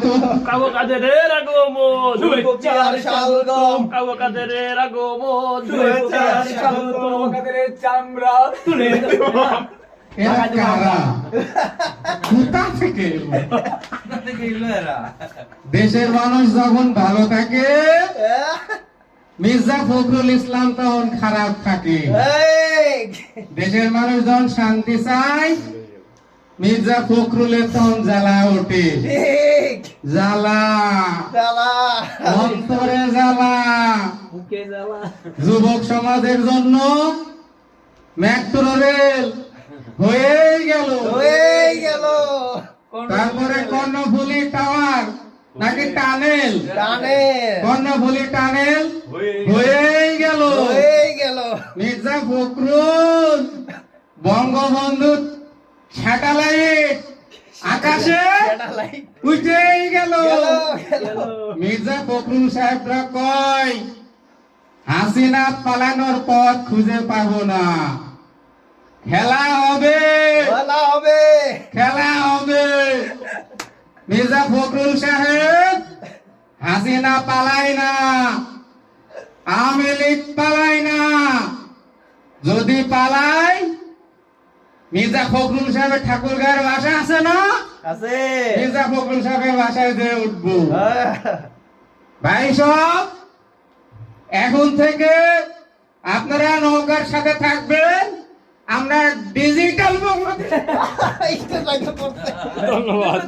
স্বাগতম। কাবো কাদেরের আগমন, শুভেচ্ছার স্বাগতম। কাবো কাদেরের আগমন, শুভেচ্ছার স্বাগতম। কাদের চামড়া তুলে এরা কারা? কোথা থেকে এলো? দেশের মানুষ যখন ভালো থাকে মির্জা ফখরুল ইসলাম তখন খারাপ থাকে। দেশের মানুষ যখন শান্তি চায় মির্জা ফখরুলের তখন জ্বালা ওঠে। জ্বালা অন্তরে জ্বালা। বুকে জ্বালা। যুবক সমাজের জন্য মেট্রো রেল হয়ে গেল। তারপরে কর্ণফুলী টাওয়ার নাকি টানেল, কর্ণফুলী টানেল হয়ে গেল। মির্জা ফখরুল বঙ্গবন্ধু স্যাটেলাইট আকাশে উঠেই গেল। মির্জা ফখরুল সাহেবরা কয় হাসিনা পালানোর পথ খুঁজে পাবো না। খেলা হবে। মির্জা ফখরুল সাহেব হাসিনা পালায় না, আওয়ামী লীগ পালায় না। যদি পালায় মির্জা ফখরুল সাহেবের ঠাকুরগাঁয়ের বাসা আছে না, মির্জা ফখরুল সাহেবের বাসায় যে উঠবো। ভাই সব এখন থেকে আপনারা নৌকার সাথে থাকবেন, আমরা ডিজিটাল বাংলাদেশ। ধন্যবাদ।